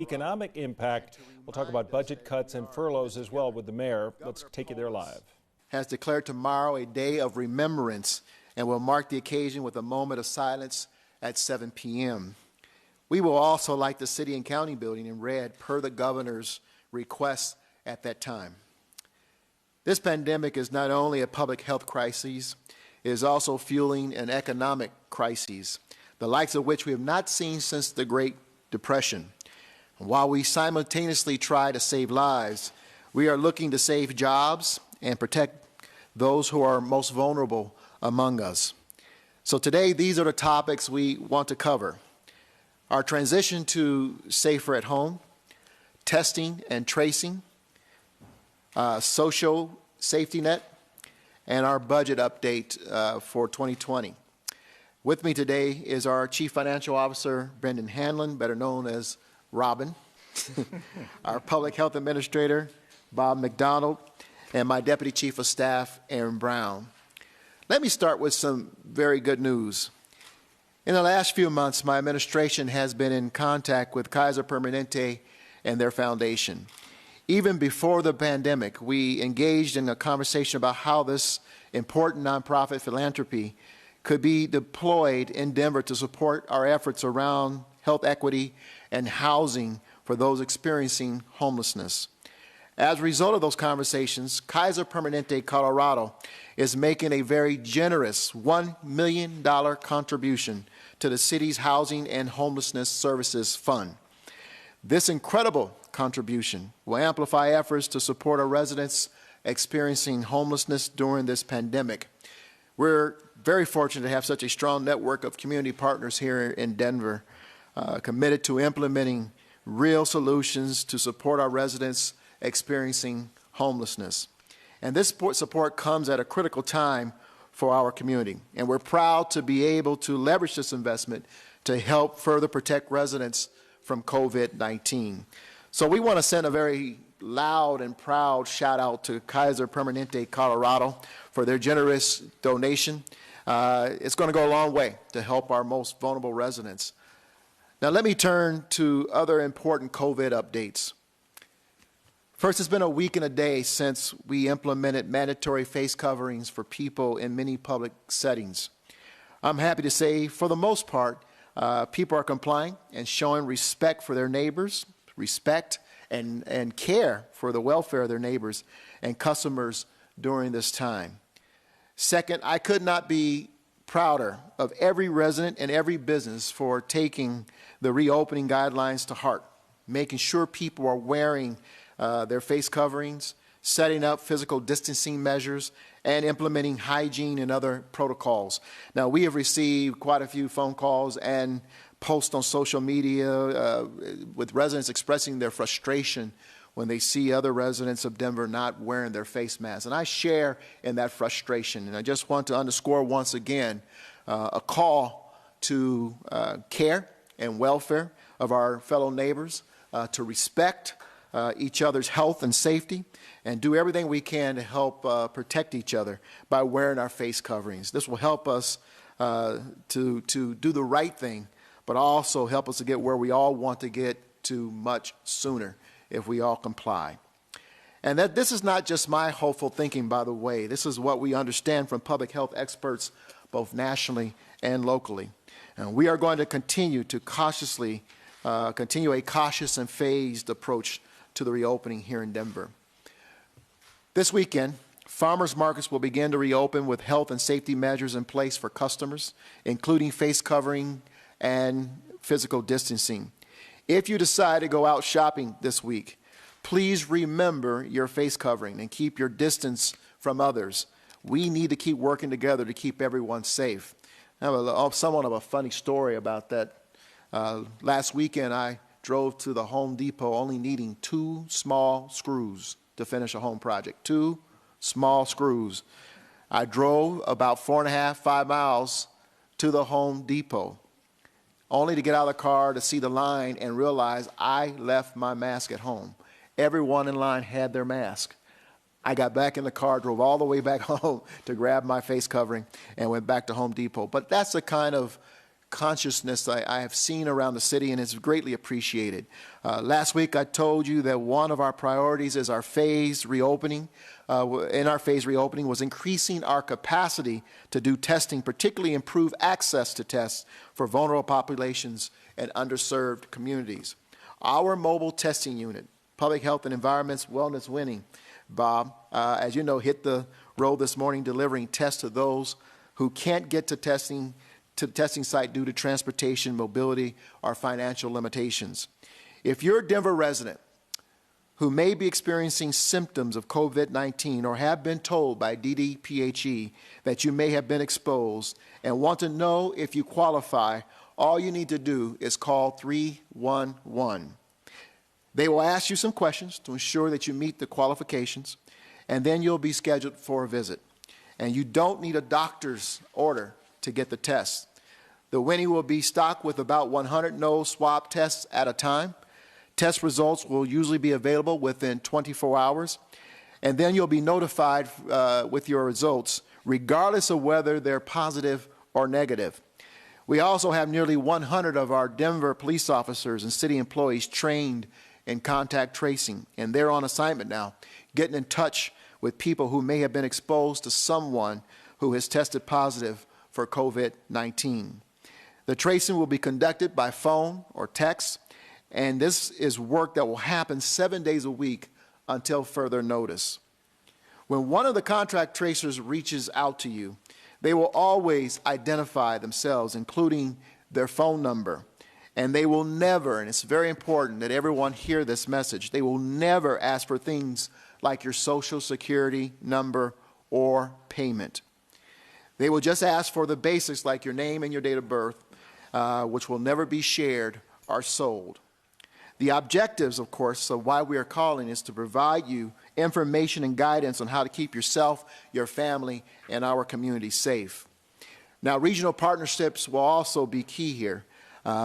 economic impact. We'll talk about budget cuts and furloughs as well with the mayor. Let's take you there live. Has declared tomorrow a day of remembrance and will mark the occasion with a moment of silence at 7 p.m. We will also light the city and county building in red per the governor's request at that time. This pandemic is not only a public health crisis, it is also fueling an economic crisis, the likes of which we have not seen since the Great Depression. While we simultaneously try to save lives, we are looking to save jobs and protect those who are most vulnerable among us. So today, these are the topics we want to cover: our transition to safer at home, testing and tracing, social safety net, and our budget update for 2020. With me today is our Chief Financial Officer, Brendan Hanlon, better known as Robin, our Public Health Administrator, Bob McDonald, and my Deputy Chief of Staff, Aaron Brown. Let me start with some very good news. In the last few months, my administration has been in contact with Kaiser Permanente and their foundation. Even before the pandemic, we engaged in a conversation about how this important nonprofit philanthropy could be deployed in Denver to support our efforts around health equity and housing for those experiencing homelessness. As a result of those conversations, Kaiser Permanente Colorado is making a very generous $1 million contribution to the city's Housing and Homelessness Services Fund. This incredible contribution will amplify efforts to support our residents experiencing homelessness during this pandemic. We're very fortunate to have such a strong network of community partners here in Denver, committed to implementing real solutions to support our residents experiencing homelessness. And this support comes at a critical time for our community. And we're proud to be able to leverage this investment to help further protect residents from COVID-19. So we want to send a very loud and proud shout out to Kaiser Permanente Colorado for their generous donation. It's going to go a long way to help our most vulnerable residents. Now let me turn to other important COVID updates. First, it's been a week and a day since we implemented mandatory face coverings for people in many public settings. I'm happy to say, for the most part, people are complying and showing respect for their neighbors, respect and care for the welfare of their neighbors and customers during this time. Second, I could not be prouder of every resident and every business for taking the reopening guidelines to heart, making sure people are wearing their face coverings, setting up physical distancing measures, and implementing hygiene and other protocols. Now, we have received quite a few phone calls and posts on social media with residents expressing their frustration when they see other residents of Denver not wearing their face masks. And I share in that frustration. And I just want to underscore once again a call to care and welfare of our fellow neighbors, to respect each other's health and safety, and do everything we can to help protect each other by wearing our face coverings. This will help us to do the right thing, but also help us to get where we all want to get to much sooner if we all comply. And that this is not just my hopeful thinking, by the way. This is what we understand from public health experts, both nationally and locally. And we are going to continue to continue a cautious and phased approach to the reopening here in Denver. This weekend, farmers markets will begin to reopen with health and safety measures in place for customers, including face covering and physical distancing. If you decide to go out shopping this week, please remember your face covering and keep your distance from others. We need to keep working together to keep everyone safe. I have somewhat of a funny story about that. Last weekend, I drove to the Home Depot only needing 2 small screws to finish a home project. 2 small screws. I drove about 4.5, 5 miles to the Home Depot, only to get out of the car to see the line and realize I left my mask at home. Everyone in line had their mask. I got back in the car, drove all the way back home to grab my face covering, and went back to Home Depot. But that's the kind of consciousness I have seen around the city, and it's greatly appreciated. Last week I told you that one of our priorities is our phased reopening. In our phased reopening was increasing our capacity to do testing, particularly improve access to tests for vulnerable populations and underserved communities. Our mobile testing unit, Public Health and Environment's Wellness Winning, Bob, as you know, hit the road this morning delivering tests to those who can't get to the testing site due to transportation, mobility, or financial limitations. If you're a Denver resident who may be experiencing symptoms of COVID-19 or have been told by DDPHE that you may have been exposed and want to know if you qualify, all you need to do is call 311. They will ask you some questions to ensure that you meet the qualifications, and then you'll be scheduled for a visit. And you don't need a doctor's order to get the test. The Winnie will be stocked with about 100 nose swab tests at a time. Test results will usually be available within 24 hours, and then you'll be notified with your results, regardless of whether they're positive or negative. We also have nearly 100 of our Denver police officers and city employees trained in contact tracing, and they're on assignment now, getting in touch with people who may have been exposed to someone who has tested positive for COVID-19. The tracing will be conducted by phone or text, and this is work that will happen 7 days a week until further notice. When one of the contract tracers reaches out to you, they will always identify themselves, including their phone number. And they will never, and it's very important that everyone hear this message, they will never ask for things like your social security number or payment. They will just ask for the basics like your name and your date of birth, which will never be shared or sold. The objectives, of course, of why we are calling is to provide you information and guidance on how to keep yourself, your family, and our community safe. Now, regional partnerships will also be key here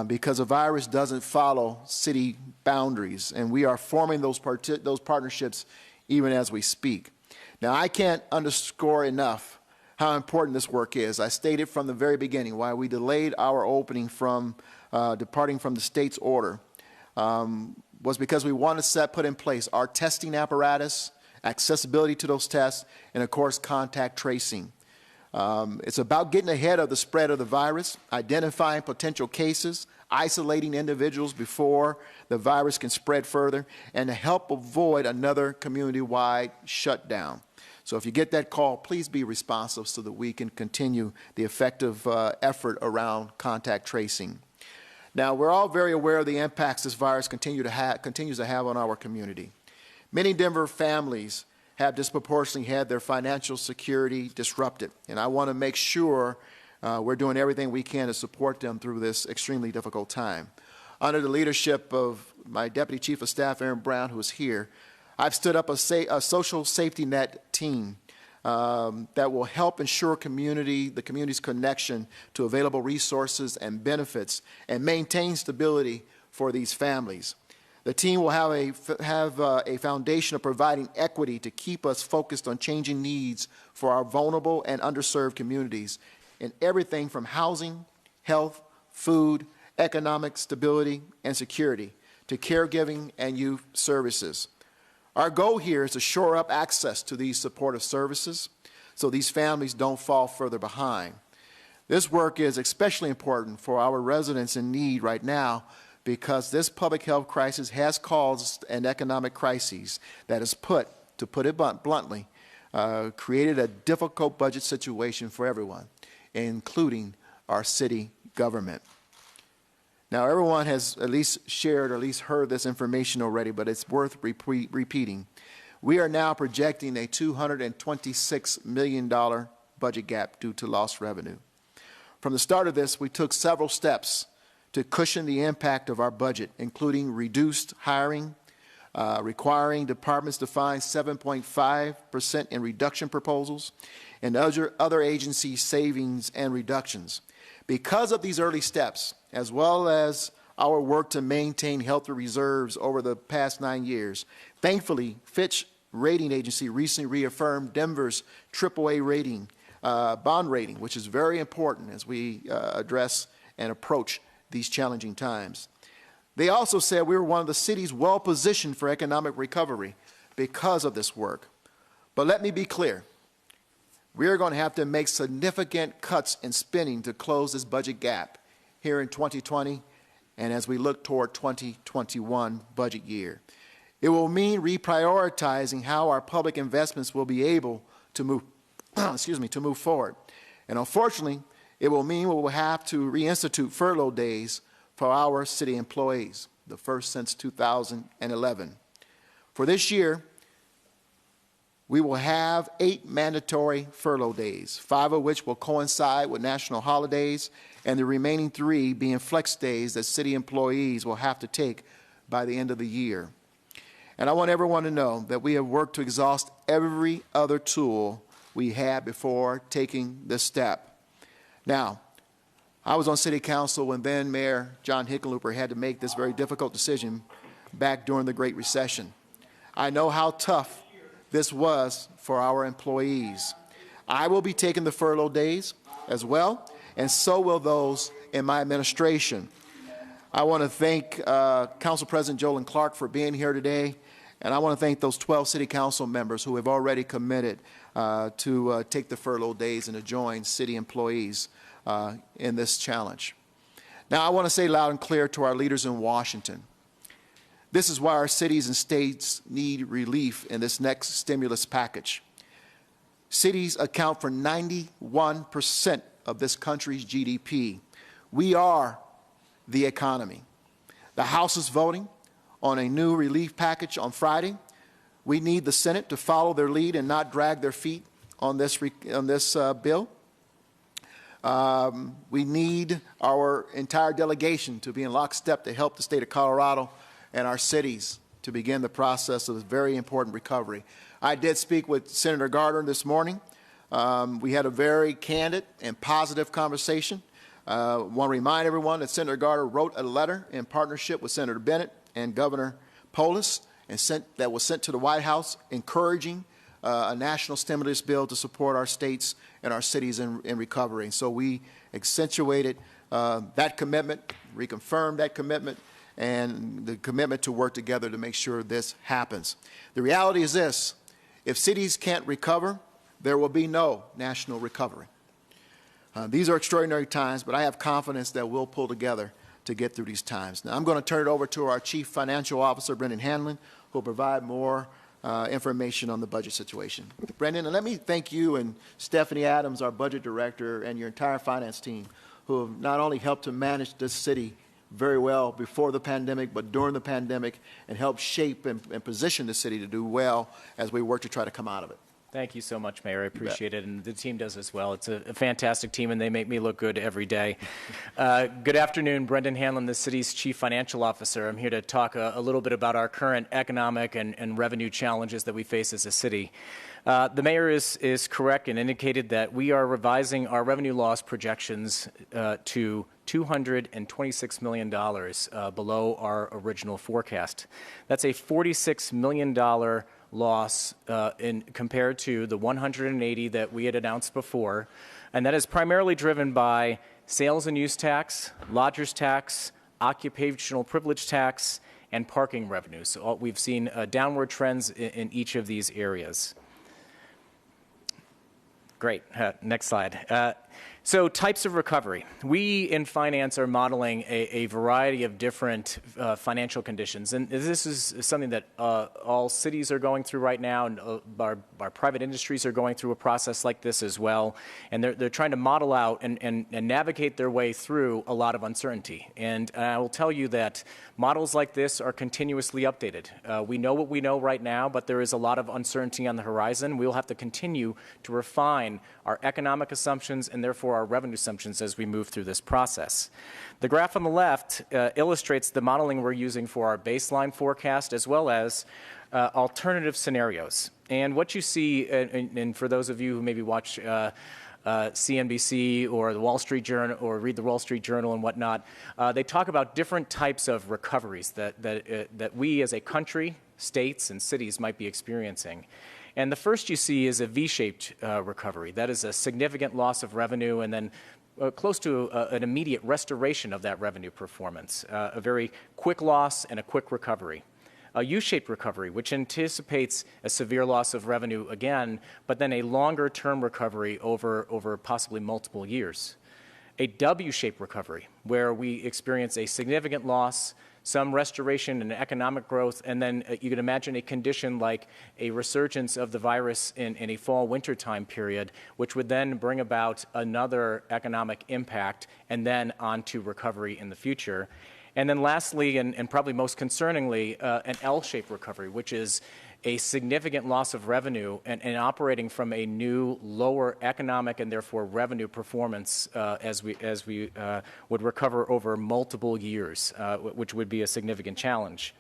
because the virus doesn't follow city boundaries, and we are forming those partnerships even as we speak. Now, I can't underscore enough how important this work is. I stated from the very beginning why we delayed our opening from departing from the state's order was because we wanted to put in place our testing apparatus, accessibility to those tests, and of course contact tracing. It's about getting ahead of the spread of the virus, identifying potential cases, isolating individuals before the virus can spread further, and to help avoid another community-wide shutdown. So if you get that call, please be responsive so that we can continue the effective effort around contact tracing. Now, we're all very aware of the impacts this virus continues to have on our community. Many Denver families have disproportionately had their financial security disrupted, and I want to make sure we're doing everything we can to support them through this extremely difficult time. Under the leadership of my Deputy Chief of Staff, Aaron Brown, who is here, I've stood up a social safety net team that will help ensure the community's connection to available resources and benefits and maintain stability for these families. The team will have a foundation of providing equity to keep us focused on changing needs for our vulnerable and underserved communities in everything from housing, health, food, economic stability, and security to caregiving and youth services. Our goal here is to shore up access to these supportive services so these families don't fall further behind. This work is especially important for our residents in need right now because this public health crisis has caused an economic crisis that has to put it bluntly, created a difficult budget situation for everyone, including our city government. Now, everyone has at least shared or at least heard this information already, but it's worth repeating. We are now projecting a $226 million budget gap due to lost revenue. From the start of this, we took several steps to cushion the impact of our budget, including reduced hiring, requiring departments to find 7.5% in reduction proposals, and other agency savings and reductions. Because of these early steps, as well as our work to maintain healthy reserves over the past 9 years, thankfully, Fitch Rating Agency recently reaffirmed Denver's AAA rating, bond rating, which is very important as we address and approach these challenging times. They also said we were one of the cities well positioned for economic recovery because of this work. But let me be clear. We are going to have to make significant cuts in spending to close this budget gap here in 2020 and as we look toward 2021 budget year. It will mean reprioritizing how our public investments will be able to move, to move forward. And unfortunately, it will mean we will have to reinstitute furlough days for our city employees, the first since 2011. For this year, we will have 8 mandatory furlough days, 5 of which will coincide with national holidays, and the remaining 3 being flex days that city employees will have to take by the end of the year. And I want everyone to know that we have worked to exhaust every other tool we had before taking this step. Now, I was on City Council when then Mayor John Hickenlooper had to make this very difficult decision back during the Great Recession. I know how tough this was for our employees. I will be taking the furlough days as well, and so will those in my administration. I want to thank Council President Jolyn Clark for being here today, and I want to thank those 12 City Council members who have already committed to take the furlough days and to join city employees in this challenge. Now, I want to say loud and clear to our leaders in Washington, this is why our cities and states need relief in this next stimulus package. Cities account for 91% of this country's GDP. We are the economy. The House is voting on a new relief package on Friday. We need the Senate to follow their lead and not drag their feet on this bill. We need our entire delegation to be in lockstep to help the state of Colorado and our cities to begin the process of this very important recovery. I did speak with Senator Gardner this morning. We had a very candid and positive conversation. I want to remind everyone that Senator Gardner wrote a letter in partnership with Senator Bennett and Governor Polis that was sent to the White House encouraging a national stimulus bill to support our states and our cities in recovery. And so we accentuated that commitment, reconfirmed that commitment, and the commitment to work together to make sure this happens. The reality is this: if cities can't recover, there will be no national recovery. These are extraordinary times, but I have confidence that we'll pull together to get through these times. Now, I'm going to turn it over to our Chief Financial Officer, Brendan Hanlon, who will provide more information on the budget situation. Brendan, and let me thank you and Stephanie Adams, our budget director, and your entire finance team, who have not only helped to manage this city very well before the pandemic, but during the pandemic, and helped shape and position the city to do well as we work to try to come out of it. Thank you so much, Mayor. I appreciate it, and the team does as well. It's a fantastic team, and they make me look good every day. Good afternoon, Brendan Hanlon, the city's Chief Financial Officer. I'm here to talk a little bit about our current economic and revenue challenges that we face as a city. The Mayor is correct and indicated that we are revising our revenue loss projections to $226 million below our original forecast. That's a $46 million loss compared to the 180 that we had announced before, and that is primarily driven by sales and use tax, lodgers tax, occupational privilege tax, and parking revenues. So we've seen downward trends in each of these areas. Great. Next slide. So types of recovery. We in finance are modeling a variety of different financial conditions, and this is something that all cities are going through right now, and our private industries are going through a process like this as well, and they're trying to model out and navigate their way through a lot of uncertainty. And I will tell you that models like this are continuously updated. We know what we know right now, but there is a lot of uncertainty on the horizon. We'll have to continue to refine our economic assumptions and therefore our revenue assumptions as we move through this process. The graph on the left illustrates the modeling we're using for our baseline forecast as well as alternative scenarios. And what you see, and for those of you who maybe watch CNBC or the Wall Street Journal or read the Wall Street Journal and whatnot, they talk about different types of recoveries that we as a country, states, and cities might be experiencing. And the first you see is a V-shaped recovery. That is a significant loss of revenue and then close to an immediate restoration of that revenue performance, a very quick loss and a quick recovery. A U-shaped recovery, which anticipates a severe loss of revenue again, but then a longer-term recovery over possibly multiple years. A W-shaped recovery, where we experience a significant loss, some restoration and economic growth, and then you can imagine a condition like a resurgence of the virus in a fall-winter time period, which would then bring about another economic impact and then on to recovery in the future. And then lastly, and probably most concerningly, an L-shaped recovery, which is a significant loss of revenue and operating from a new, lower economic and therefore revenue performance as we would recover over multiple years, which would be a significant challenge.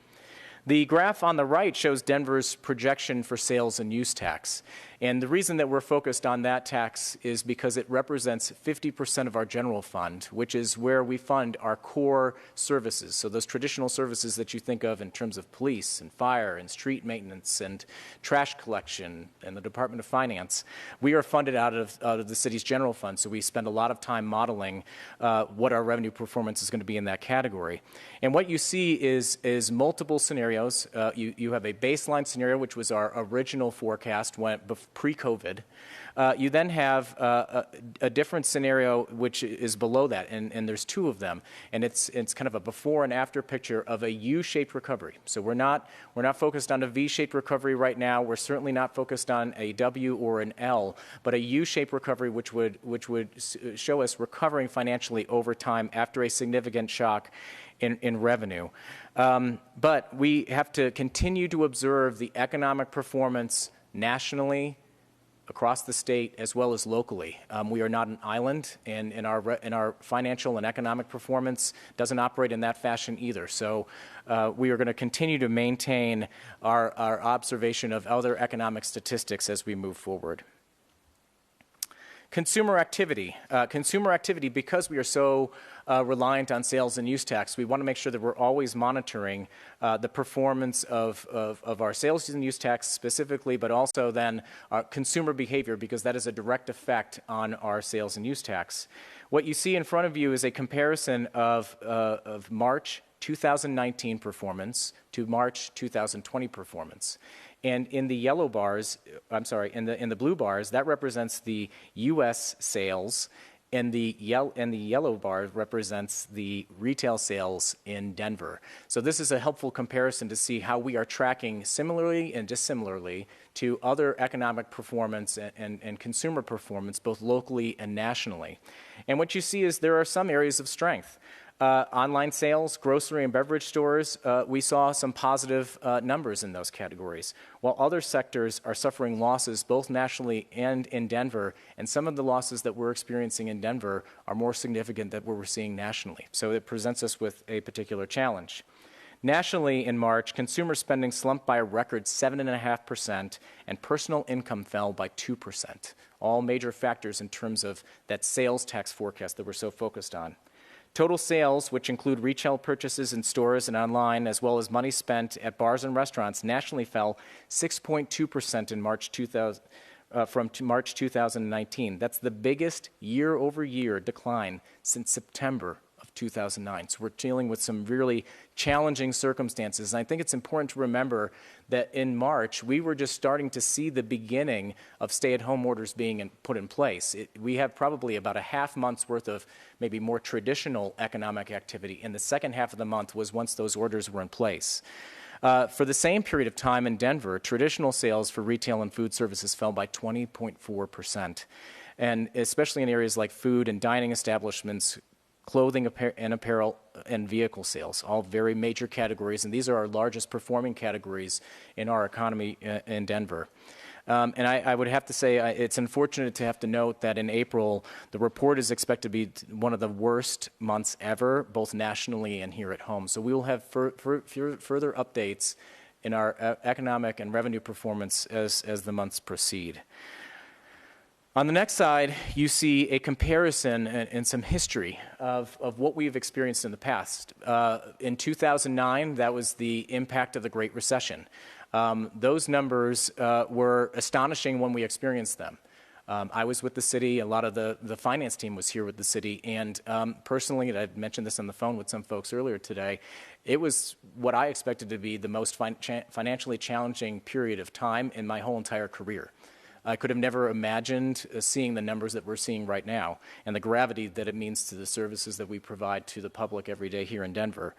The graph on the right shows Denver's projection for sales and use tax. And the reason that we're focused on that tax is because it represents 50% of our general fund, which is where we fund our core services. So those traditional services that you think of in terms of police and fire and street maintenance and trash collection and the Department of Finance, we are funded out of the city's general fund. So we spend a lot of time modeling what our revenue performance is going to be in that category. And what you see is multiple scenarios. You have a baseline scenario, which was our original forecast pre-COVID. You then have a different scenario which is below that, and there's two of them, and it's kind of a before and after picture of a U-shaped recovery. So we're not focused on a V-shaped recovery right now. We're certainly not focused on a W or an L, but a U-shaped recovery which would show us recovering financially over time after a significant shock in revenue. But we have to continue to observe the economic performance nationally, across the state, as well as locally. We are not an island, and our financial and economic performance doesn't operate in that fashion either. So we are going to continue to maintain our observation of other economic statistics as we move forward. Consumer activity. Because we are so reliant on sales and use tax, we want to make sure that we're always monitoring the performance of our sales and use tax specifically, but also then our consumer behavior, because that is a direct effect on our sales and use tax. What you see in front of you is a comparison of March 2019 performance to March 2020 performance. And in the yellow bars, in the blue bars, that represents the U.S. sales, and the yellow bar represents the retail sales in Denver. So this is a helpful comparison to see how we are tracking similarly and dissimilarly to other economic performance and consumer performance, both locally and nationally. And what you see is there are some areas of strength. Online sales, grocery and beverage stores, we saw some positive numbers in those categories, while other sectors are suffering losses both nationally and in Denver, and some of the losses that we're experiencing in Denver are more significant than what we're seeing nationally. So it presents us with a particular challenge. Nationally, in March, consumer spending slumped by a record 7.5%, and personal income fell by 2%, all major factors in terms of that sales tax forecast that we're so focused on. Total sales, which include retail purchases in stores and online, as well as money spent at bars and restaurants, nationally fell 6.2% in March 2000, from March 2019. That's the biggest year-over-year decline since September of 2009. So we're dealing with some really challenging circumstances. And I think it's important to remember that in March, we were just starting to see the beginning of stay-at-home orders being put in place. We have probably about a half month's worth of maybe more traditional economic activity. And the second half of the month was once those orders were in place. For the same period of time in Denver, traditional sales for retail and food services fell by 20.4%. And especially in areas like food and dining establishments, clothing and apparel, and vehicle sales, all very major categories, and these are our largest performing categories in our economy in Denver. And I would have to say it's unfortunate to have to note that in April, the report is expected to be one of the worst months ever, both nationally and here at home. So we will have further updates in our economic and revenue performance as the months proceed. On the next side, you see a comparison and some history of what we've experienced in the past. In 2009, that was the impact of the Great Recession. Those numbers were astonishing when we experienced them. I was with the city. A lot of the finance team was here with the city. And personally, and I mentioned this on the phone with some folks earlier today, it was what I expected to be the most financially challenging period of time in my whole entire career. I could have never imagined seeing the numbers that we're seeing right now and the gravity that it means to the services that we provide to the public every day here in Denver.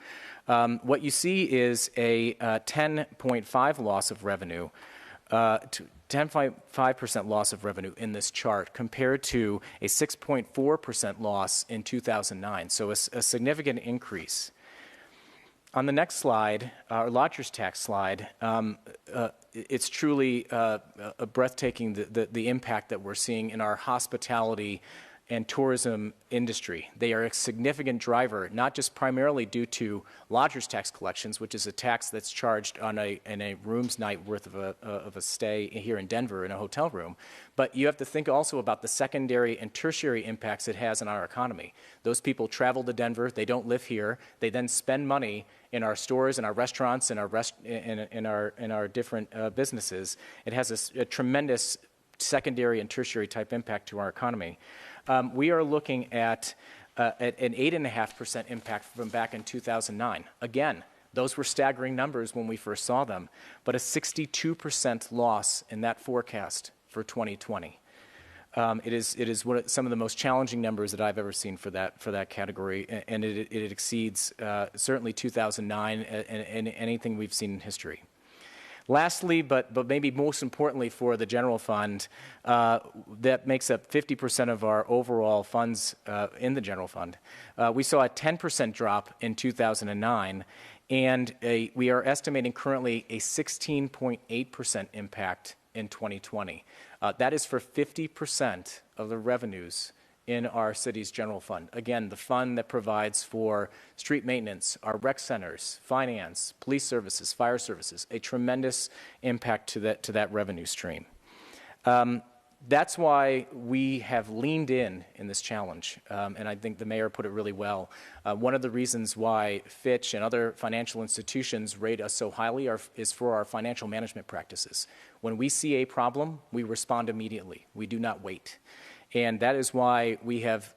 What you see is a 10.5 loss of revenue, 10.5% loss of revenue in this chart compared to a 6.4% loss in 2009, so a significant increase. On the next slide, our lodgers tax slide, it's truly breathtaking the impact that we're seeing in our hospitality and tourism industry. They are a significant driver, not just primarily due to lodgers tax collections, which is a tax that's charged on a room's night worth of a stay here in Denver in a hotel room, but you have to think also about the secondary and tertiary impacts it has on our economy. Those people travel to Denver, they don't live here, they then spend money in our stores, in our restaurants, in our different businesses. It has a tremendous secondary and tertiary type impact to our economy. We are looking at an 8.5% impact from back in 2009. Again, those were staggering numbers when we first saw them, but a 62% loss in that forecast for 2020. It is some of the most challenging numbers that I've ever seen for that category, and it exceeds certainly 2009 and anything we've seen in history. Lastly, but maybe most importantly for the general fund, that makes up 50% of our overall funds in the general fund. We saw a 10% drop in 2009, and we are estimating currently a 16.8% impact in 2020. That is for 50% of the revenues in our city's general fund. Again, the fund that provides for street maintenance, our rec centers, finance, police services, fire services, a tremendous impact to that revenue stream. That's why we have leaned in this challenge, and I think the mayor put it really well. One of the reasons why Fitch and other financial institutions rate us so highly is for our financial management practices. When we see a problem, we respond immediately. We do not wait. And that is why we have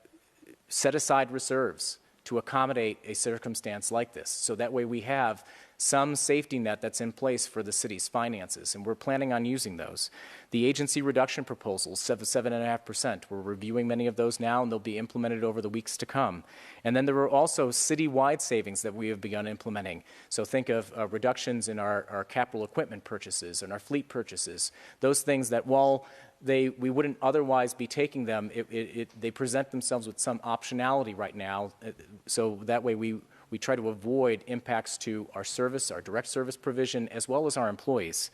set aside reserves to accommodate a circumstance like this. So that way we have some safety net that's in place for the city's finances, and we're planning on using those. The agency reduction proposals, 7.5%, we're reviewing many of those now, and they'll be implemented over the weeks to come. And then there are also citywide savings that we have begun implementing. So think of reductions in our capital equipment purchases and our fleet purchases, those things that while we wouldn't otherwise be taking them, they present themselves with some optionality right now, so that way we try to avoid impacts to our service, our direct service provision, as well as our employees.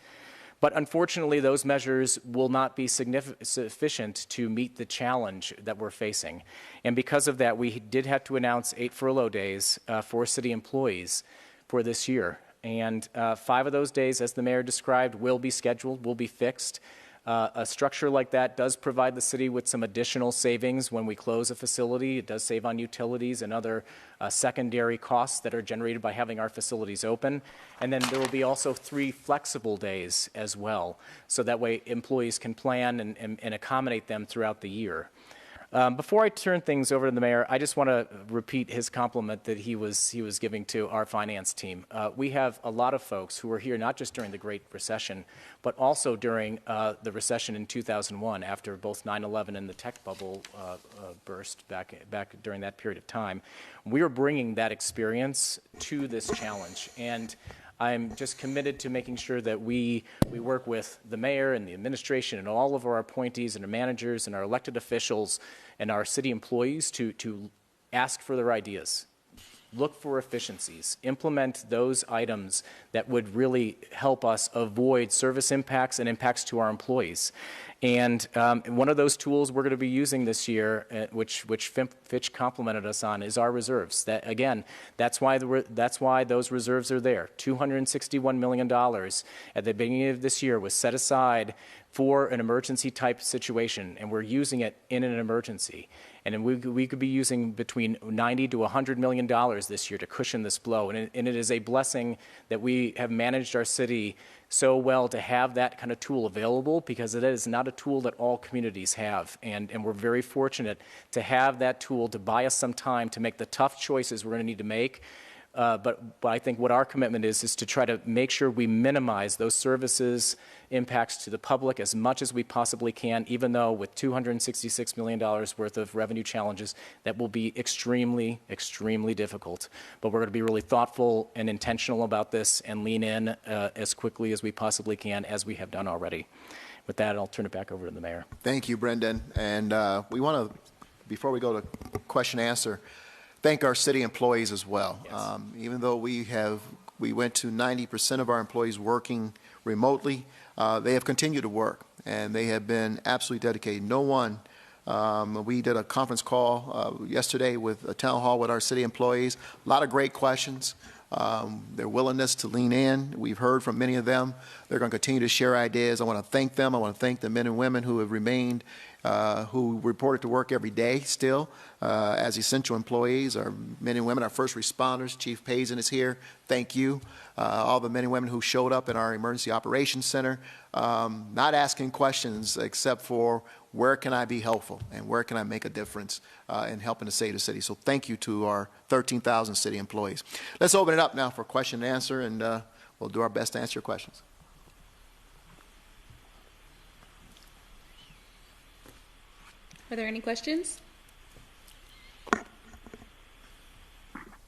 But unfortunately, those measures will not be sufficient to meet the challenge that we're facing. And because of that, we did have to announce 8 furlough days for city employees for this year. And 5 of those days, as the mayor described, will be scheduled, will be fixed. A structure like that does provide the city with some additional savings when we close a facility. It does save on utilities and other secondary costs that are generated by having our facilities open. And then there will be also 3 flexible days as well, so that way employees can plan and accommodate them throughout the year. Before I turn things over to the mayor, I just want to repeat his compliment that he was giving to our finance team. We have a lot of folks who were here not just during the Great Recession, but also during the recession in 2001, after both 9/11 and the tech bubble burst back during that period of time. We are bringing that experience to this challenge, and I'm just committed to making sure that we work with the mayor and the administration and all of our appointees and our managers and our elected officials and our city employees to ask for their ideas, look for efficiencies, implement those items that would really help us avoid service impacts and impacts to our employees. And one of those tools we're going to be using this year, which Fitch complimented us on, is our reserves. That, again, that's why those reserves are there. $261 million at the beginning of this year was set aside for an emergency type situation, and we're using it in an emergency. And we could be using between $90 to $100 million this year to cushion this blow. And it is a blessing that we have managed our city so well to have that kind of tool available, because it is not a tool that all communities have. And we're very fortunate to have that tool to buy us some time to make the tough choices we're going to need to make. But I think what our commitment is to try to make sure we minimize those services impacts to the public as much as we possibly can, even though with $266 million worth of revenue challenges, that will be extremely, extremely difficult. But we're going to be really thoughtful and intentional about this and lean in as quickly as we possibly can, as we have done already. With that, I'll turn it back over to the mayor. Thank you, Brendan. And we want to, before we go to question and answer, thank our city employees as well. Yes. Even though we went to 90% of our employees working remotely, they have continued to work, and they have been absolutely dedicated. No one, we did a conference call yesterday with a town hall with our city employees. A lot of great questions. Their willingness to lean in. We've heard from many of them. They're going to continue to share ideas. I want to thank them. I want to thank the men and women who have remained, who reported to work every day still as essential employees. Our men and women, our first responders. Chief Payson is here. Thank you. All the men and women who showed up in our emergency operations center, not asking questions except for where can I be helpful and where can I make a difference in helping to save the city. So thank you to our 13,000 city employees. Let's open it up now for question and answer, and we'll do our best to answer your questions. Are there any questions?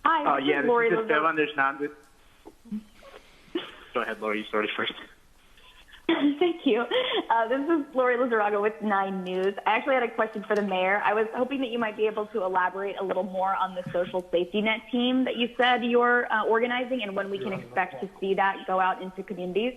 Hi, Yeah, this Lori is Esteban Lizarraga. Hernandez. Go ahead, Lori. You started first. Thank you. This is Lori Lizarraga with 9 News. I actually had a question for the mayor. I was hoping that you might be able to elaborate a little more on the social safety net team that you said you're organizing, and when we can expect to see that go out into communities.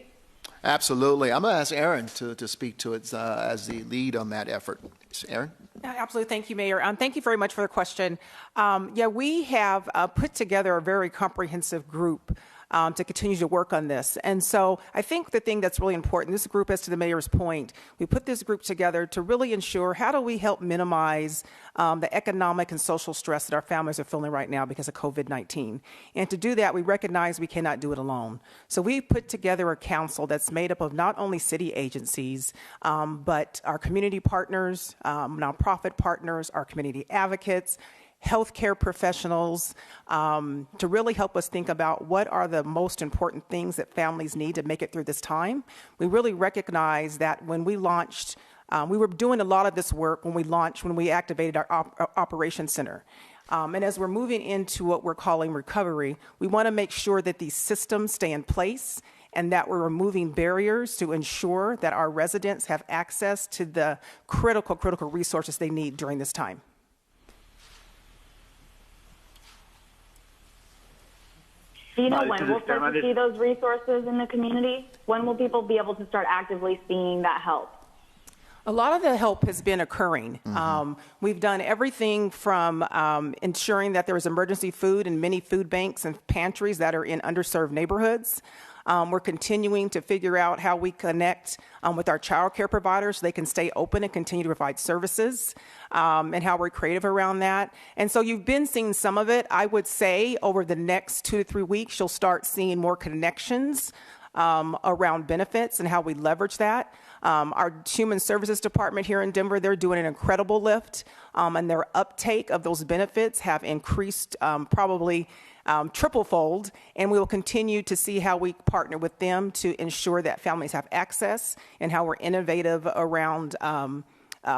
Absolutely. I'm going to ask Aaron to speak to it as the lead on that effort. Aaron? Absolutely. Thank you, Mayor. Thank you very much for the question. We have put together a very comprehensive group to continue to work on this. And so I think the thing that's really important, this group, as to the mayor's point, we put this group together to really ensure how do we help minimize the economic and social stress that our families are feeling right now because of COVID-19. And to do that, we recognize we cannot do it alone. So we put together a council that's made up of not only city agencies, but our community partners, nonprofit partners, our community advocates, healthcare professionals, to really help us think about what are the most important things that families need to make it through this time. We really recognize that when we launched, we were doing a lot of this work when we activated our operations center. And as we're moving into what we're calling recovery, we want to make sure that these systems stay in place and that we're removing barriers to ensure that our residents have access to the critical resources they need during this time. Do you know when we'll start to see those resources in the community? When will people be able to start actively seeing that help? A lot of the help has been occurring. We've done everything from ensuring that there is emergency food in many food banks and pantries that are in underserved neighborhoods. We're continuing to figure out how we connect with our child care providers so they can stay open and continue to provide services, and how we're creative around that. And so you've been seeing some of it. I would say over the next 2 to 3 weeks, you'll start seeing more connections around benefits and how we leverage that. Our Human Services Department here in Denver, they're doing an incredible lift, and their uptake of those benefits have increased probably triple-fold, and we will continue to see how we partner with them to ensure that families have access and how we're innovative around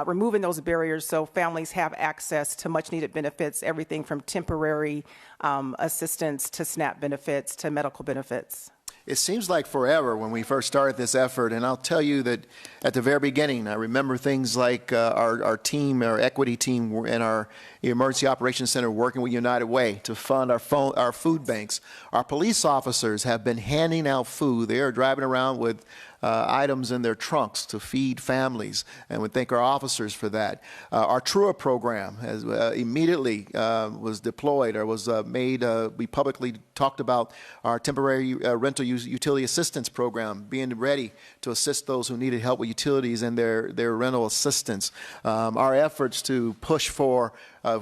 removing those barriers so families have access to much-needed benefits, everything from temporary assistance to SNAP benefits to medical benefits. It seems like forever when we first started this effort, and I'll tell you that at the very beginning, I remember things like our team, our equity team and our emergency operations center working with United Way to fund our food banks. Our police officers have been handing out food. They are driving around with items in their trunks to feed families, and we thank our officers for that. Our TRUA program has immediately was deployed or was made. We publicly talked about our temporary rental utility assistance program being ready to assist those who needed help with utilities and their rental assistance. Our efforts to push for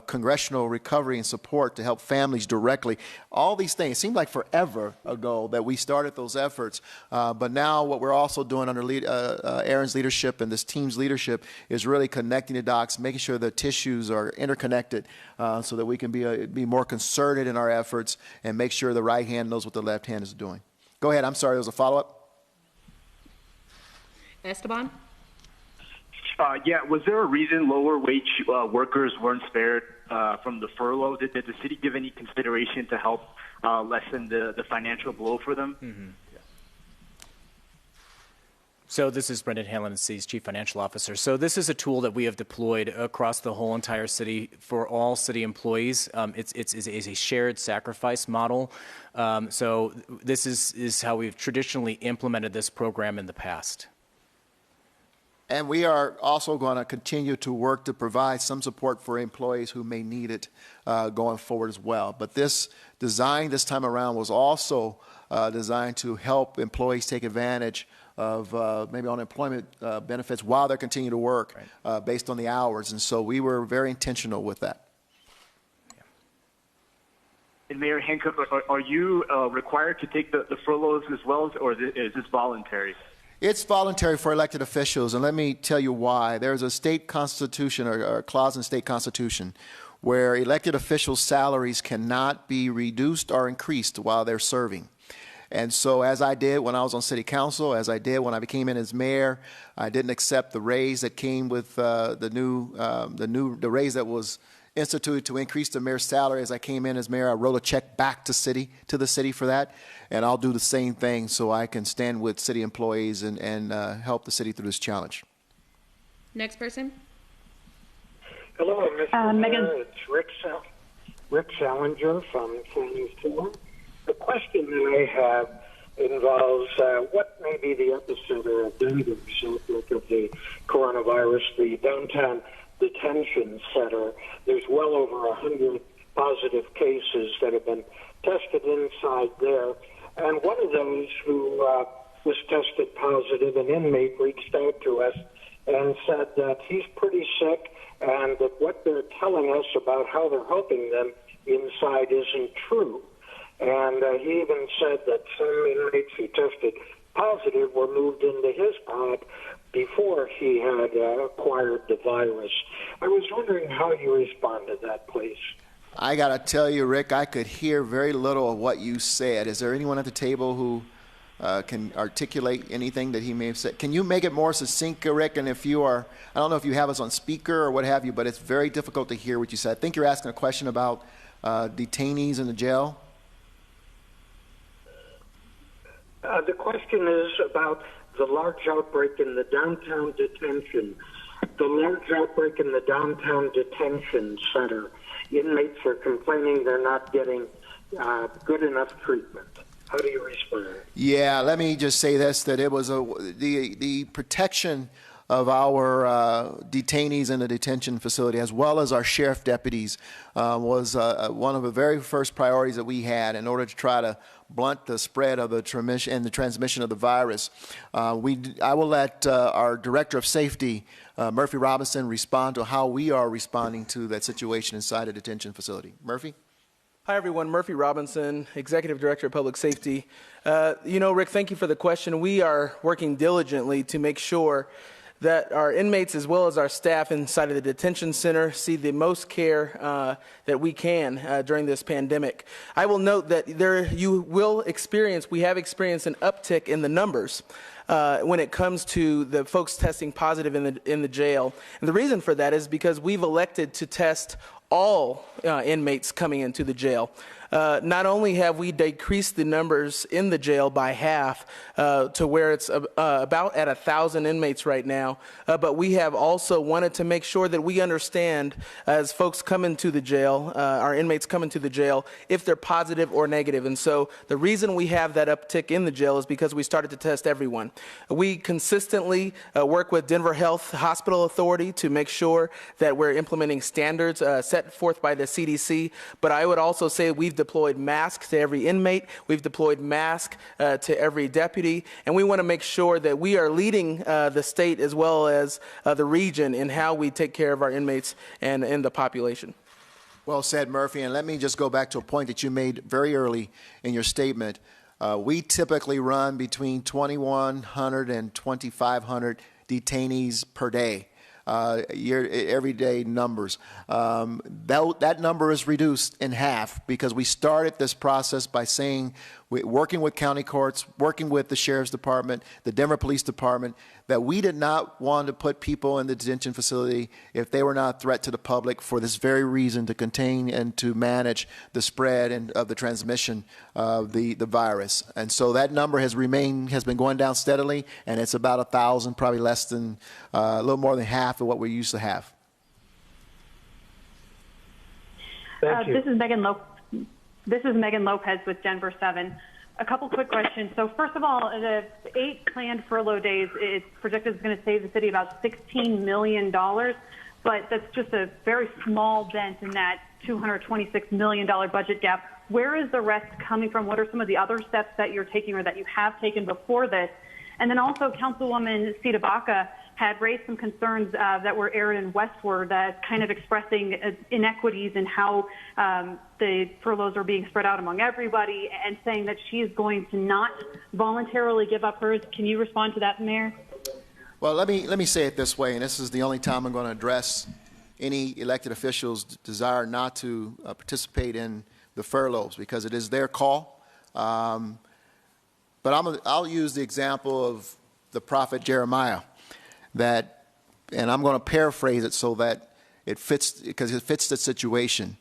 congressional recovery and support to help families directly. All these things, it seemed like forever ago that we started those efforts, but now what we're also doing under Aaron's leadership and this team's leadership is really connecting the dots, making sure the tissues are interconnected so that we can be more concerted in our efforts and make sure the right hand knows what the left hand is doing. Go ahead, I'm sorry, there was a follow-up? Esteban? Yeah, was there a reason lower wage workers weren't spared from the furlough? Did the city give any consideration to help lessen the financial blow for them? Mm-hmm. Yeah. So this is Brendan Hanlon, the city's chief financial officer. So this is a tool that we have deployed across the whole entire city for all city employees. It's a shared sacrifice model. So this is how we've traditionally implemented this program in the past. And we are also going to continue to work to provide some support for employees who may need it going forward as well. But this design this time around was also designed to help employees take advantage of maybe unemployment benefits while they're continuing to work based on the hours. And so we were very intentional with that. And Mayor Hancock, are you required to take the furloughs as well, or is this voluntary? It's voluntary for elected officials, and let me tell you why. There's a state constitution or a clause in state constitution where elected officials' salaries cannot be reduced or increased while they're serving. And so as I did when I was on city council, as I did when I became in as mayor, I didn't accept the raise that came with the raise that was instituted to increase the mayor's salary. As I came in as mayor, I wrote a check back to the city for that, and I'll do the same thing so I can stand with city employees and help the city through this challenge. Next person. Hello, Mr. Megan. Mayor. It's Rick Salinger from County 4. The question that I have involves what may be the epicenter of Denver's outbreak of the coronavirus, the downtown detention center. There's well over 100 positive cases that have been tested inside there. And one of those who was tested positive, an inmate, reached out to us and said that he's pretty sick and that what they're telling us about how they're helping them inside isn't true. And he even said that some inmates who tested positive were moved into his pod before he had acquired the virus. I was wondering how you respond to that, please. I got to tell you, Rick, I could hear very little of what you said. Is there anyone at the table who can articulate anything that he may have said? Can you make it more succinct, Rick? And if you are, I don't know if you have us on speaker or what have you, but it's very difficult to hear what you said. I think you're asking a question about detainees in the jail. The question is about the large outbreak in the downtown detention. The large outbreak in the downtown detention center. Inmates are complaining they're not getting good enough treatment. How do you respond? Yeah, let me just say this, that it was the protection of our detainees in the detention facility, as well as our sheriff deputies, was one of the very first priorities that we had in order to try to blunt the spread of the transmission of the virus. I will let our Director of Safety, Murphy Robinson, respond to how we are responding to that situation inside a detention facility. Murphy? Hi, everyone. Murphy Robinson, Executive Director of Public Safety. Rick, thank you for the question. We are working diligently to make sure that our inmates as well as our staff inside of the detention center see the most care that we can during this pandemic. I will note that we have experienced an uptick in the numbers when it comes to the folks testing positive in the jail. And the reason for that is because we've elected to test all inmates coming into the jail. not only have we decreased the numbers in the jail by half to where it's about at 1,000 inmates right now, but we have also wanted to make sure that we understand as folks come into the jail, our inmates come into the jail, if they're positive or negative. And so the reason we have that uptick in the jail is because we started to test everyone. We consistently work with Denver Health Hospital Authority to make sure that we're implementing standards set forth by the CDC. But I would also say we've deployed masks to every inmate. We've deployed masks to every deputy. And we want to make sure that we are leading the state as well as the region in how we take care of our inmates and the population. Well said, Murphy. And let me just go back to a point that you made very early in your statement. We typically run between 2,100 and 2,500 detainees per day, everyday numbers. That number is reduced in half because we started this process by saying, working with county courts, working with the Sheriff's Department, the Denver Police Department, that we did not want to put people in the detention facility if they were not a threat to the public for this very reason, to contain and to manage the spread and of the transmission of the virus. And so that number has been going down steadily, and it's about 1,000, probably less than, a little more than half of what we used to have. Thank you. This is Megan Lopez with Denver 7. A couple quick questions. So first of all, the 8 planned furlough days, it's projected is going to save the city about $16 million, but that's just a very small dent in that $226 million budget gap. Where is the rest coming from? What are some of the other steps that you're taking or that you have taken before this? And then also Councilwoman Sita Baca had raised some concerns that were aired in Westward, kind of expressing inequities in how the furloughs are being spread out among everybody, and saying that she is going to not voluntarily give up hers. Can you respond to that, Mayor? Well, let me say it this way, and this is the only time I'm going to address any elected officials' desire not to participate in the furloughs, because it is their call. But I'll use the example of the prophet Jeremiah, and I'm going to paraphrase it so that it fits, because it fits the situation.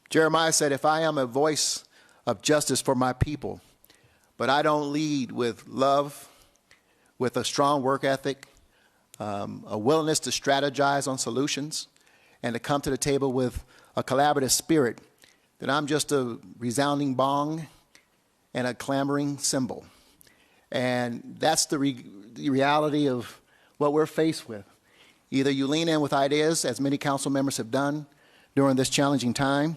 Jeremiah said, "If I am a voice of justice for my people, but I don't lead with love, with a strong work ethic, a willingness to strategize on solutions, and to come to the table with a collaborative spirit, then I'm just a resounding gong and a clamoring cymbal." And that's the reality of what we're faced with. Either you lean in with ideas, as many council members have done during this challenging time,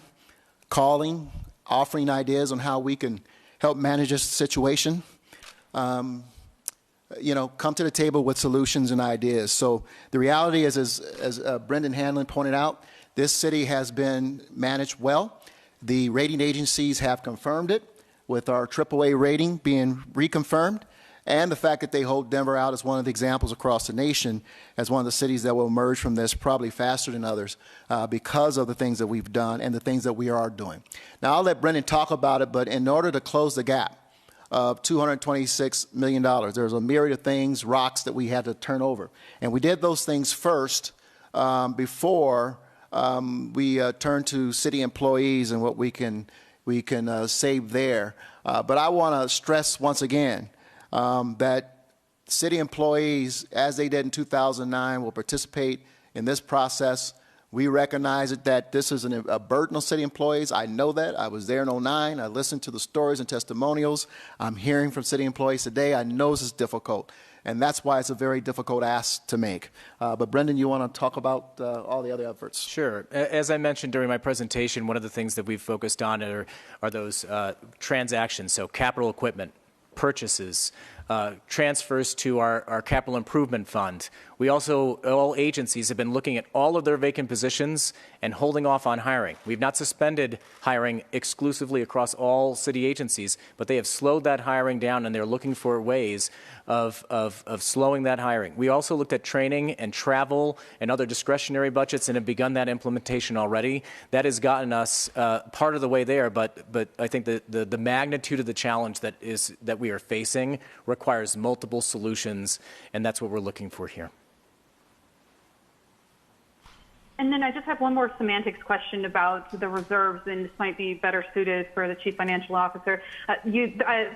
offering ideas on how we can help manage this situation. Come to the table with solutions and ideas. So the reality is, as Brendan Hanlon pointed out, this city has been managed well. The rating agencies have confirmed it, with our AAA rating being reconfirmed, and the fact that they hold Denver out as one of the examples across the nation as one of the cities that will emerge from this probably faster than others because of the things that we've done and the things that we are doing. Now, I'll let Brendan talk about it, but in order to close the gap of $226 million, there's a myriad of things, rocks that we had to turn over. And we did those things first before we turned to city employees and what we can save there. But I want to stress once again that city employees, as they did in 2009, will participate in this process. We recognize that this is a burden on city employees. I know that. I was there in 2009. I listened to the stories and testimonials. I'm hearing from city employees today. I know this is difficult, and that's why it's a very difficult ask to make. But Brendan, you want to talk about all the other efforts? Sure. As I mentioned during my presentation, one of the things that we've focused on are those transactions, so capital equipment, purchases, transfers to our capital improvement fund. We also, all agencies have been looking at all of their vacant positions and holding off on hiring. We've not suspended hiring exclusively across all city agencies, but they have slowed that hiring down, and they're looking for ways of slowing that hiring. We also looked at training and travel and other discretionary budgets and have begun that implementation already. That has gotten us part of the way there, but I think the magnitude of the challenge that we are facing requires multiple solutions, and that's what we're looking for here. And then I just have one more semantics question about the reserves, and this might be better suited for the Chief Financial Officer.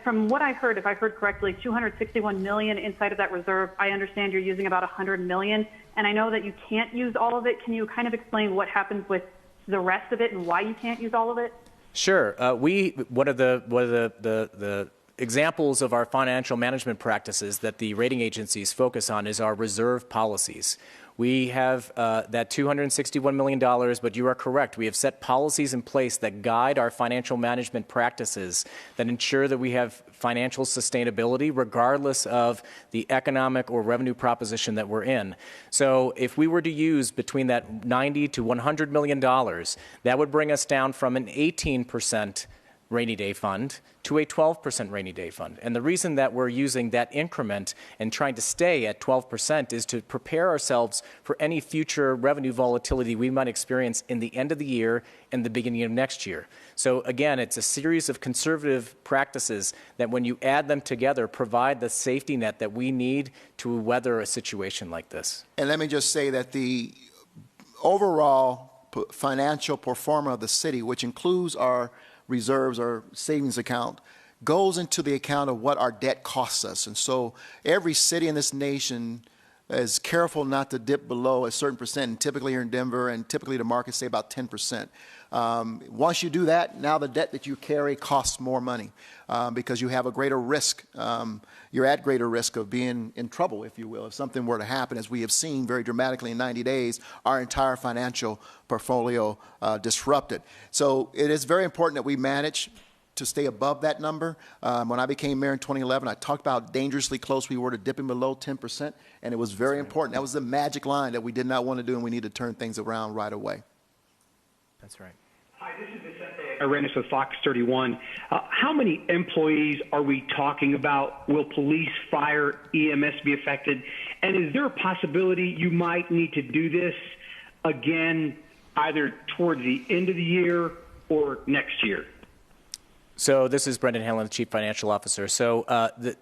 From what I heard, if I heard correctly, $261 million inside of that reserve. I understand you're using about $100 million, and I know that you can't use all of it. Can you kind of explain what happens with the rest of it and why you can't use all of it? Sure. One of the examples of our financial management practices that the rating agencies focus on is our reserve policies. We have that $261 million, but you are correct. We have set policies in place that guide our financial management practices that ensure that we have financial sustainability regardless of the economic or revenue proposition that we're in. So if we were to use between that $90 to $100 million, that would bring us down from an 18% rainy day fund to a 12% rainy day fund. And the reason that we're using that increment and trying to stay at 12% is to prepare ourselves for any future revenue volatility we might experience in the end of the year and the beginning of next year. So again, it's a series of conservative practices that when you add them together provide the safety net that we need to weather a situation like this. And let me just say that the overall financial performance of the city, which includes our reserves or savings account, goes into the account of what our debt costs us. And so every city in this nation is careful not to dip below a certain percent, and typically here in Denver and typically the markets say about 10%. Once you do that, now the debt that you carry costs more money because you have a greater risk. You're at greater risk of being in trouble, if you will, if something were to happen, as we have seen very dramatically in 90 days, our entire financial portfolio disrupted. So it is very important that we manage to stay above that number. When I became mayor in 2011, I talked about how dangerously close we were to dipping below 10%, and it was very important. That was the magic line that we did not want to do, and we need to turn things around right away. That's right. Hi, this is Vicente Arenas with Fox 31. How many employees are we talking about? Will police, fire, EMS be affected? And is there a possibility you might need to do this again either towards the end of the year or next year? So this is Brendan Hanlon, the Chief Financial Officer. So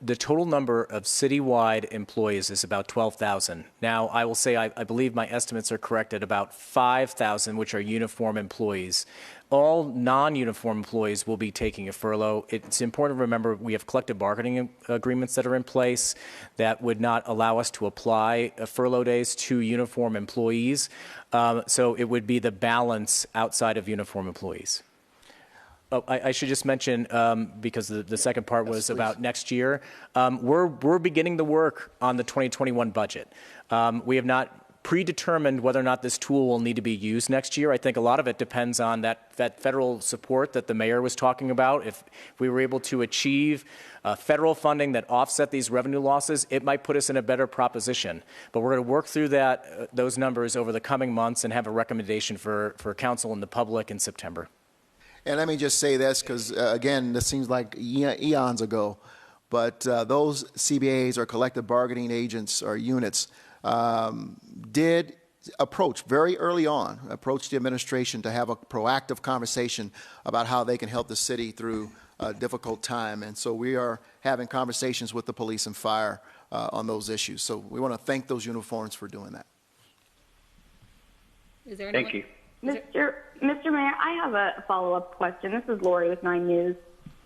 the total number of citywide employees is about 12,000. Now, I will say I believe my estimates are correct at about 5,000, which are uniform employees. All non-uniform employees will be taking a furlough. It's important to remember we have collective bargaining agreements that are in place that would not allow us to apply furlough days to uniform employees. So it would be the balance outside of uniform employees. Oh, I should just mention, because the second part was about next year, we're beginning the work on the 2021 budget. We have not predetermined whether or not this tool will need to be used next year. I think a lot of it depends on that federal support that the mayor was talking about. If we were able to achieve federal funding that offset these revenue losses, it might put us in a better proposition. But we're going to work through those numbers over the coming months and have a recommendation for council and the public in September. And let me just say this, because, again, this seems like eons ago, but those CBAs or collective bargaining agents or units did approach very early on, approach the administration to have a proactive conversation about how they can help the city through a difficult time. And so we are having conversations with the police and fire on those issues. So we want to thank those uniforms for doing that. Is there Thank you. Mr. Mayor, I have a follow-up question. This is Lori with 9 News.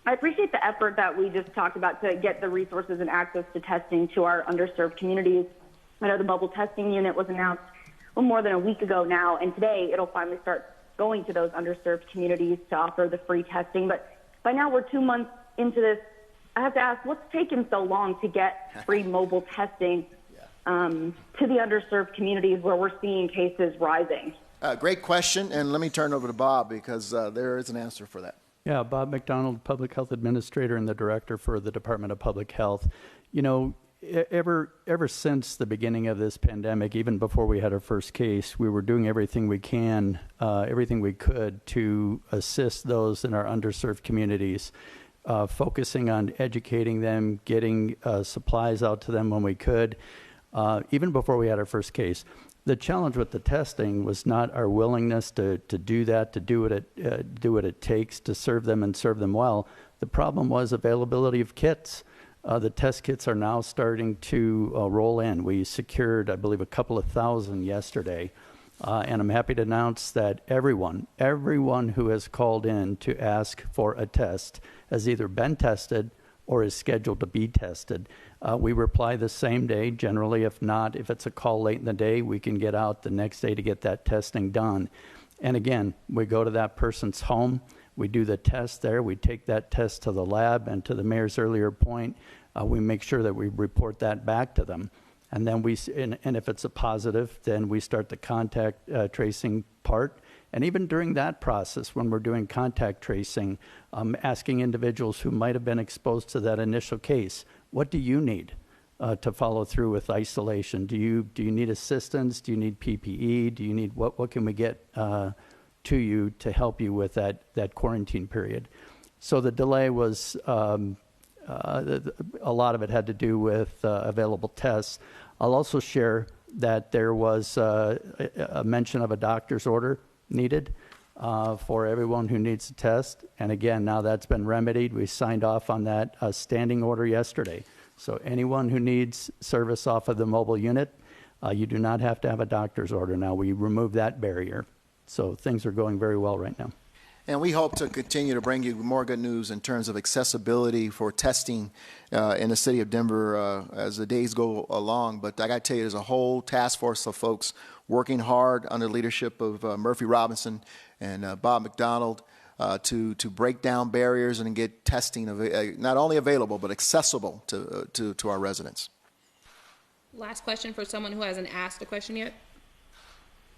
I appreciate the effort that we just talked about to get the resources and access to testing to our underserved communities. I know the mobile testing unit was announced more than a week ago now, and today it'll finally start going to those underserved communities to offer the free testing. But by now we're 2 months into this. I have to ask, what's taken so long to get free mobile testing to the underserved communities where we're seeing cases rising? Great question, and let me turn over to Bob because there is an answer for that. Yeah, Bob McDonald, Public Health Administrator and the Director for the Department of Public Health. You know, ever since the beginning of this pandemic, even before we had our first case, we were doing everything we could to assist those in our underserved communities, focusing on educating them, getting supplies out to them when we could, even before we had our first case. The challenge with the testing was not our willingness to do that, to do what it takes to serve them and serve them well. The problem was availability of kits. The test kits are now starting to roll in. We secured, I believe, a couple of thousand yesterday. And I'm happy to announce that everyone who has called in to ask for a test has either been tested or is scheduled to be tested. We reply the same day, generally. If not, if it's a call late in the day, we can get out the next day to get that testing done. And again, we go to that person's home, we do the test there, we take that test to the lab, and to the mayor's earlier point, we make sure that we report that back to them. And then and if it's a positive, then we start the contact tracing part. And even during that process, when we're doing contact tracing, asking individuals who might have been exposed to that initial case, what do you need to follow through with isolation? Do you need assistance? Do you need PPE? Do you need what can we get to you to help you with that quarantine period? So the delay was a lot of it had to do with available tests. I'll also share that there was a mention of a doctor's order needed for everyone who needs a test. And again, now that's been remedied. We signed off on that standing order yesterday. So anyone who needs service off of the mobile unit, you do not have to have a doctor's order now. We removed that barrier. So things are going very well right now. And we hope to continue to bring you more good news in terms of accessibility for testing in the city of Denver as the days go along. But I got to tell you, there's a whole task force of folks working hard under the leadership of Murphy Robinson and Bob McDonald to break down barriers and get testing not only available but accessible to our residents. Last question for someone who hasn't asked a question yet.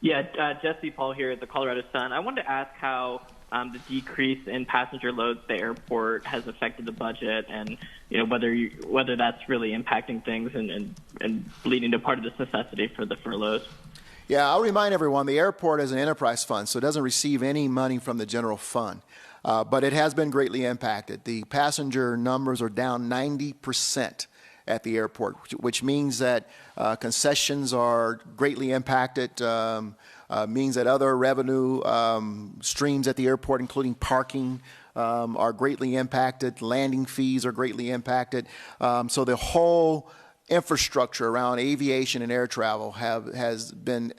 Yeah, Jesse Paul here at the Colorado Sun. I wanted to ask how the decrease in passenger loads at the airport has affected the budget, and whether that's really impacting things and leading to part of this necessity for the furloughs. Yeah, I'll remind everyone the airport is an enterprise fund, so it doesn't receive any money from the general fund. But it has been greatly impacted. The passenger numbers are down 90% at the airport, which means that concessions are greatly impacted, means that other revenue streams at the airport, including parking, are greatly impacted. Landing fees are greatly impacted. So the whole infrastructure around aviation and air travel have been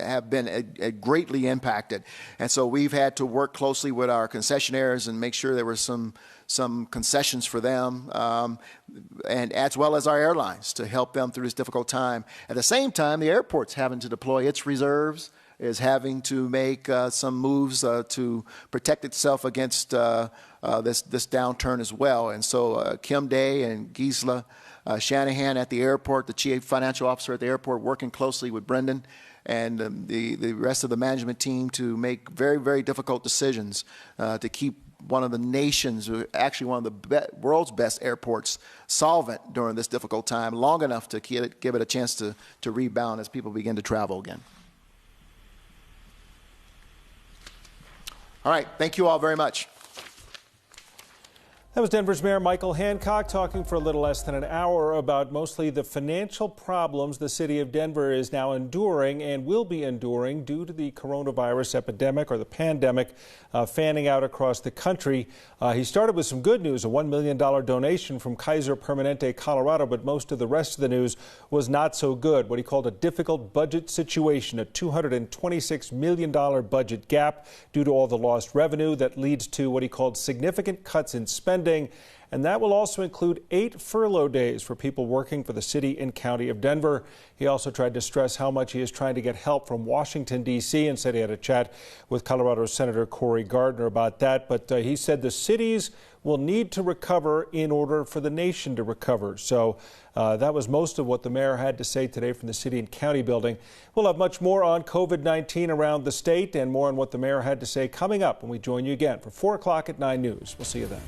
greatly impacted. And so we've had to work closely with our concessionaires and make sure there were some concessions for them, and as well as our airlines to help them through this difficult time. At the same time, the airport's having to deploy its reserves, is having to make some moves to protect itself against this downturn as well. And so Kim Day and Gisela Shanahan at the airport, the chief financial officer at the airport, working closely with Brendan and the rest of the management team to make very, very difficult decisions to keep one of the nation's, actually one of the world's best airports solvent during this difficult time, long enough to give it a chance to rebound as people begin to travel again. All right, thank you all very much. That was Denver's Mayor Michael Hancock talking for a little less than an hour about mostly the financial problems the city of Denver is now enduring and will be enduring due to the coronavirus epidemic or the pandemic fanning out across the country. He started with some good news, a $1 million donation from Kaiser Permanente, Colorado, but most of the rest of the news was not so good. What he called a difficult budget situation, a $226 million budget gap due to all the lost revenue that leads to what he called significant cuts in spending. And that will also include 8 furlough days for people working for the city and county of Denver. He also tried to stress how much he is trying to get help from Washington, D.C., and said he had a chat with Colorado Senator Cory Gardner about that. But he said the cities will need to recover in order for the nation to recover. So that was most of what the mayor had to say today from the city and county building. We'll have much more on COVID-19 around the state and more on what the mayor had to say coming up when we join you again for 4 o'clock at 9 News. We'll see you then.